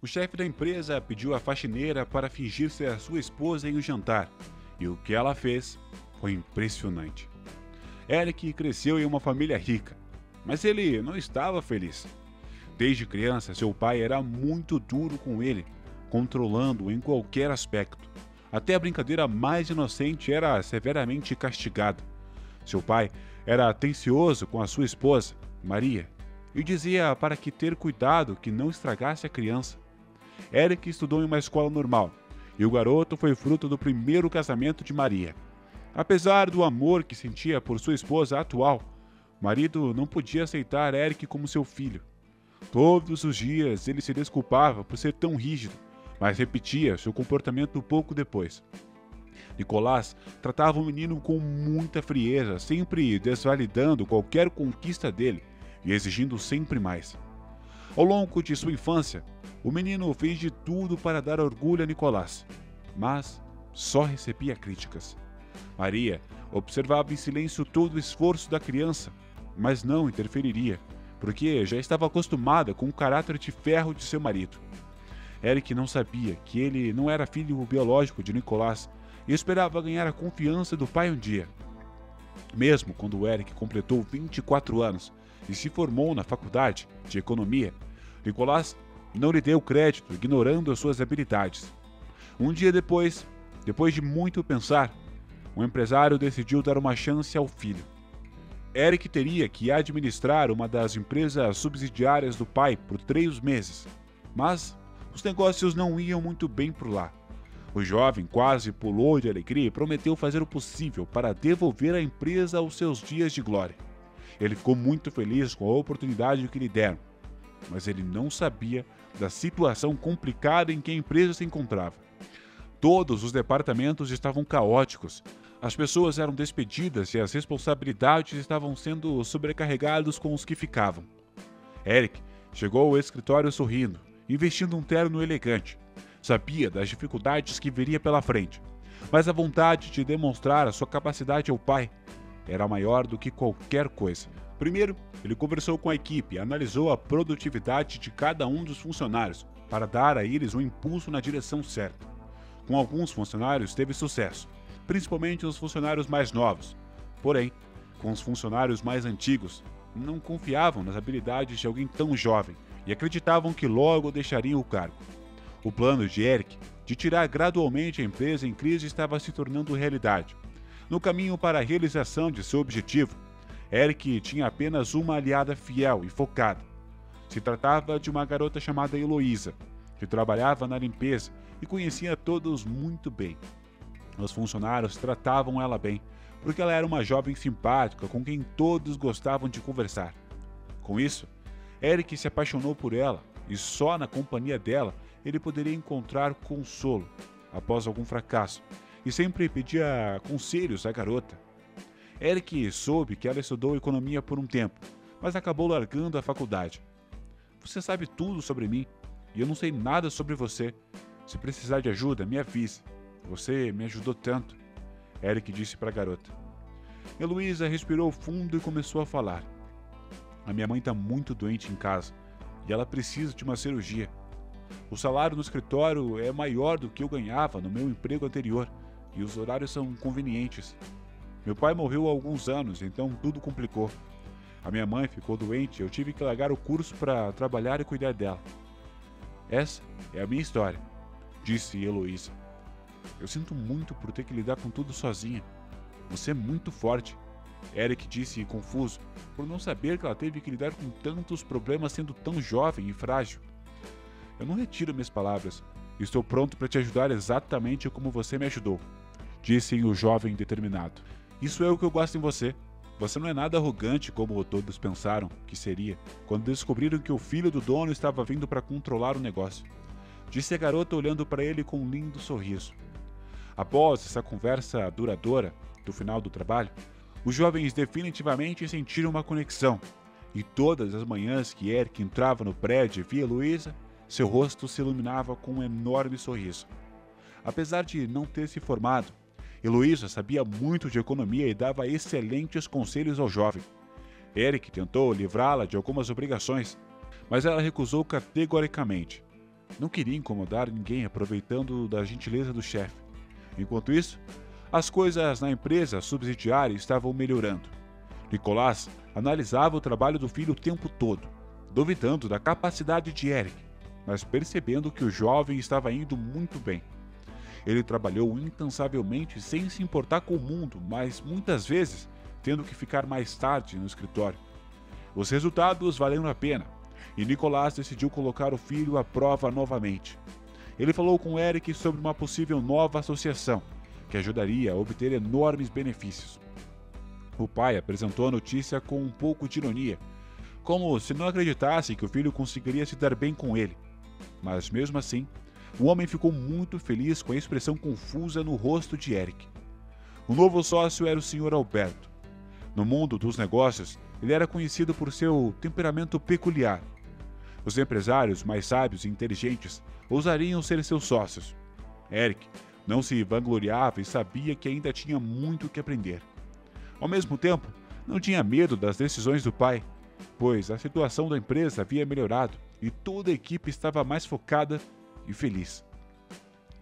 O chefe da empresa pediu a faxineira para fingir ser a sua esposa em um jantar, e o que ela fez foi impressionante. Eric cresceu em uma família rica, mas ele não estava feliz. Desde criança, seu pai era muito duro com ele, controlando-o em qualquer aspecto. Até a brincadeira mais inocente era severamente castigada. Seu pai era atencioso com a sua esposa, Maria, e dizia para que ter cuidado que não estragasse a criança. Eric estudou em uma escola normal, e o garoto foi fruto do primeiro casamento de Maria. Apesar do amor que sentia por sua esposa atual, o marido não podia aceitar Eric como seu filho. Todos os dias ele se desculpava por ser tão rígido, mas repetia seu comportamento pouco depois. Nicolás tratava o menino com muita frieza, sempre desvalidando qualquer conquista dele e exigindo sempre mais. Ao longo de sua infância, o menino fez de tudo para dar orgulho a Nicolás, mas só recebia críticas. Maria observava em silêncio todo o esforço da criança, mas não interferiria, porque já estava acostumada com o caráter de ferro de seu marido. Eric não sabia que ele não era filho biológico de Nicolás e esperava ganhar a confiança do pai um dia. Mesmo quando Eric completou 24 anos e se formou na faculdade de economia, Nicolás não lhe deu crédito, ignorando as suas habilidades. Um dia depois de muito pensar, o empresário decidiu dar uma chance ao filho. Eric teria que administrar uma das empresas subsidiárias do pai por 3 meses, mas os negócios não iam muito bem por lá. O jovem quase pulou de alegria e prometeu fazer o possível para devolver a empresa aos seus dias de glória. Ele ficou muito feliz com a oportunidade que lhe deram, mas ele não sabia da situação complicada em que a empresa se encontrava. Todos os departamentos estavam caóticos. As pessoas eram despedidas e as responsabilidades estavam sendo sobrecarregadas com os que ficavam. Eric chegou ao escritório sorrindo e vestindo um terno elegante. Sabia das dificuldades que viria pela frente, mas a vontade de demonstrar a sua capacidade ao pai era maior do que qualquer coisa. Primeiro, ele conversou com a equipe e analisou a produtividade de cada um dos funcionários para dar a eles um impulso na direção certa. Com alguns funcionários teve sucesso, principalmente os funcionários mais novos. Porém, com os funcionários mais antigos, não confiavam nas habilidades de alguém tão jovem e acreditavam que logo deixariam o cargo. O plano de Eric de tirar gradualmente a empresa em crise estava se tornando realidade. No caminho para a realização de seu objetivo, Eric tinha apenas uma aliada fiel e focada. Se tratava de uma garota chamada Heloísa, que trabalhava na limpeza e conhecia todos muito bem. Os funcionários tratavam ela bem, porque ela era uma jovem simpática com quem todos gostavam de conversar. Com isso, Eric se apaixonou por ela e só na companhia dela ele poderia encontrar consolo após algum fracasso e sempre pedia conselhos à garota. Eric soube que ela estudou economia por um tempo, mas acabou largando a faculdade. Você sabe tudo sobre mim e eu não sei nada sobre você. Se precisar de ajuda, me avise. Você me ajudou tanto, Eric disse para a garota. Heloísa respirou fundo e começou a falar. A minha mãe está muito doente em casa e ela precisa de uma cirurgia. O salário no escritório é maior do que eu ganhava no meu emprego anterior e os horários são convenientes. Meu pai morreu há alguns anos, então tudo complicou. A minha mãe ficou doente e eu tive que largar o curso para trabalhar e cuidar dela. Essa é a minha história, disse Heloísa. Eu sinto muito por ter que lidar com tudo sozinha. Você é muito forte, Eric disse confuso, por não saber que ela teve que lidar com tantos problemas sendo tão jovem e frágil. Eu não retiro minhas palavras. Estou pronto para te ajudar exatamente como você me ajudou, disse o jovem determinado. Isso é o que eu gosto em você. Você não é nada arrogante como todos pensaram que seria quando descobriram que o filho do dono estava vindo para controlar o negócio, disse a garota olhando para ele com um lindo sorriso. Após essa conversa duradoura do final do trabalho, os jovens definitivamente sentiram uma conexão, e todas as manhãs que Eric entrava no prédio e via Luísa, seu rosto se iluminava com um enorme sorriso. Apesar de não ter se formado, Heloísa sabia muito de economia e dava excelentes conselhos ao jovem. Eric tentou livrá-la de algumas obrigações, mas ela recusou categoricamente. Não queria incomodar ninguém, aproveitando da gentileza do chefe. Enquanto isso, as coisas na empresa subsidiária estavam melhorando. Nicolás analisava o trabalho do filho o tempo todo, duvidando da capacidade de Eric, mas percebendo que o jovem estava indo muito bem. Ele trabalhou incansavelmente sem se importar com o mundo, mas muitas vezes tendo que ficar mais tarde no escritório. Os resultados valeram a pena, e Nicolás decidiu colocar o filho à prova novamente. Ele falou com Eric sobre uma possível nova associação, que ajudaria a obter enormes benefícios. O pai apresentou a notícia com um pouco de ironia, como se não acreditasse que o filho conseguiria se dar bem com ele. Mas mesmo assim, o homem ficou muito feliz com a expressão confusa no rosto de Eric. O novo sócio era o Sr. Alberto. No mundo dos negócios, ele era conhecido por seu temperamento peculiar. Os empresários mais sábios e inteligentes ousariam ser seus sócios. Eric não se vangloriava e sabia que ainda tinha muito que aprender. Ao mesmo tempo, não tinha medo das decisões do pai, pois a situação da empresa havia melhorado e toda a equipe estava mais focada e feliz.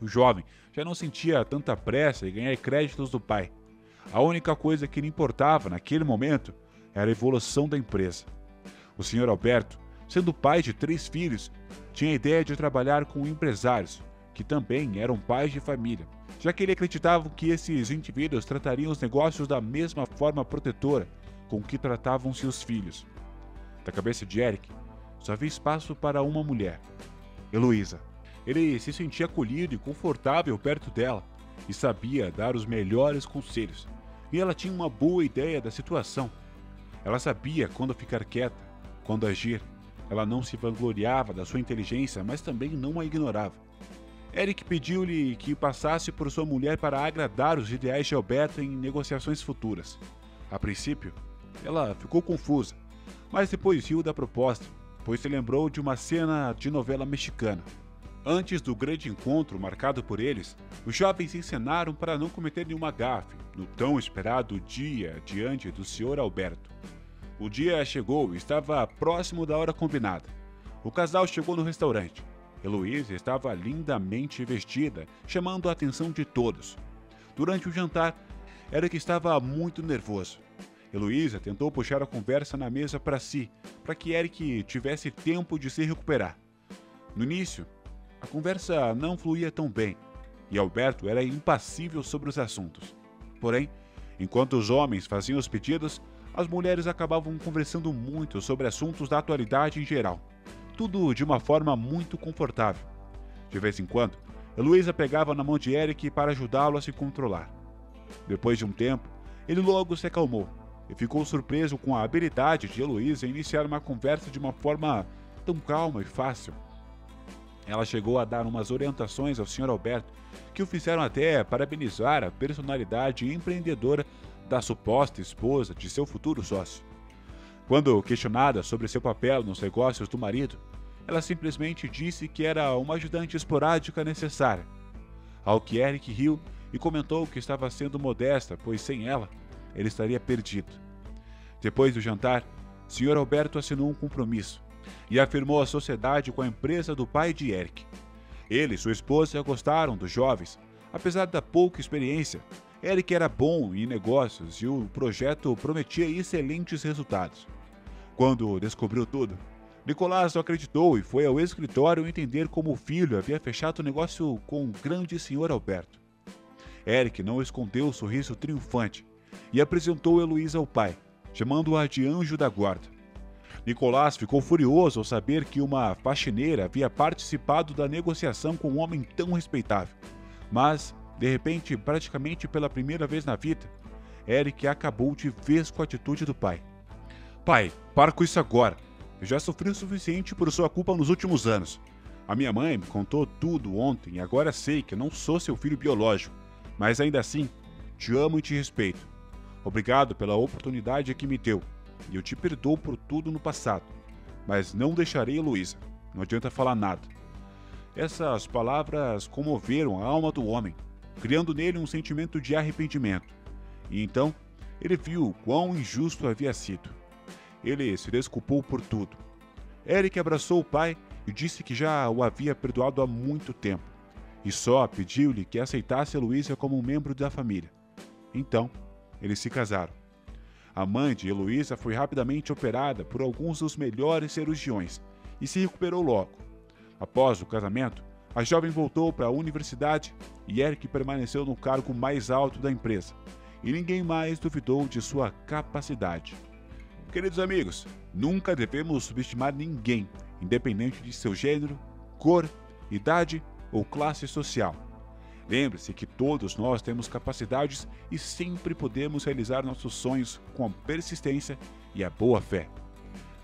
O jovem já não sentia tanta pressa em ganhar créditos do pai. A única coisa que lhe importava naquele momento era a evolução da empresa. O Sr. Alberto, sendo pai de 3 filhos, tinha a ideia de trabalhar com empresários, que também eram pais de família, já que ele acreditava que esses indivíduos tratariam os negócios da mesma forma protetora com que tratavam seus filhos. Da cabeça de Eric, só havia espaço para uma mulher, Heloísa. Ele se sentia acolhido e confortável perto dela e sabia dar os melhores conselhos, e ela tinha uma boa ideia da situação. Ela sabia quando ficar quieta, quando agir. Ela não se vangloriava da sua inteligência, mas também não a ignorava. Eric pediu-lhe que passasse por sua mulher para agradar os ideais de Alberto em negociações futuras. A princípio, ela ficou confusa, mas depois riu da proposta, pois se lembrou de uma cena de novela mexicana. Antes do grande encontro marcado por eles, os jovens encenaram para não cometer nenhuma gafe no tão esperado dia diante do Sr. Alberto. O dia chegou e estava próximo da hora combinada. O casal chegou no restaurante. Heloísa estava lindamente vestida, chamando a atenção de todos. Durante o jantar, Eric estava muito nervoso. Heloísa tentou puxar a conversa na mesa para si, para que Eric tivesse tempo de se recuperar. No início, a conversa não fluía tão bem, e Alberto era impassível sobre os assuntos. Porém, enquanto os homens faziam os pedidos, as mulheres acabavam conversando muito sobre assuntos da atualidade em geral. Tudo de uma forma muito confortável. De vez em quando, Heloísa pegava na mão de Eric para ajudá-lo a se controlar. Depois de um tempo, ele logo se acalmou e ficou surpreso com a habilidade de Heloísa em iniciar uma conversa de uma forma tão calma e fácil. Ela chegou a dar umas orientações ao Sr. Alberto que o fizeram até parabenizar a personalidade empreendedora da suposta esposa de seu futuro sócio. Quando questionada sobre seu papel nos negócios do marido, ela simplesmente disse que era uma ajudante esporádica necessária. Ao que Eric riu e comentou que estava sendo modesta, pois sem ela, ele estaria perdido. Depois do jantar, Sr. Alberto assinou um compromisso e afirmou a sociedade com a empresa do pai de Eric. Ele e sua esposa gostaram dos jovens. Apesar da pouca experiência, Eric era bom em negócios e o projeto prometia excelentes resultados. Quando descobriu tudo, Nicolás não acreditou e foi ao escritório entender como o filho havia fechado o negócio com o grande Sr. Alberto. Eric não escondeu o sorriso triunfante e apresentou Heloísa ao pai, chamando-a de anjo da guarda. Nicolás ficou furioso ao saber que uma faxineira havia participado da negociação com um homem tão respeitável. Mas, de repente, praticamente pela primeira vez na vida, Eric acabou de vez com a atitude do pai. Pai, para com isso agora. Eu já sofri o suficiente por sua culpa nos últimos anos. A minha mãe me contou tudo ontem e agora sei que eu não sou seu filho biológico, mas ainda assim, te amo e te respeito. Obrigado pela oportunidade que me deu, e eu te perdoo por tudo no passado, mas não deixarei Heloísa. Não adianta falar nada. Essas palavras comoveram a alma do homem, criando nele um sentimento de arrependimento. E então, ele viu quão injusto havia sido. Ele se desculpou por tudo. Eric abraçou o pai e disse que já o havia perdoado há muito tempo, e só pediu-lhe que aceitasse a Heloísa como um membro da família. Então, eles se casaram. A mãe de Heloísa foi rapidamente operada por alguns dos melhores cirurgiões e se recuperou logo. Após o casamento, a jovem voltou para a universidade e Eric permaneceu no cargo mais alto da empresa, e ninguém mais duvidou de sua capacidade. Queridos amigos, nunca devemos subestimar ninguém, independente de seu gênero, cor, idade ou classe social. Lembre-se que todos nós temos capacidades e sempre podemos realizar nossos sonhos com a persistência e a boa fé.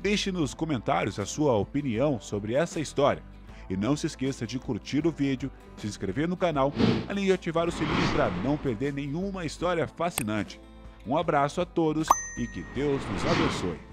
Deixe nos comentários a sua opinião sobre essa história. E não se esqueça de curtir o vídeo, se inscrever no canal, além de ativar o sininho para não perder nenhuma história fascinante. Um abraço a todos e que Deus nos abençoe.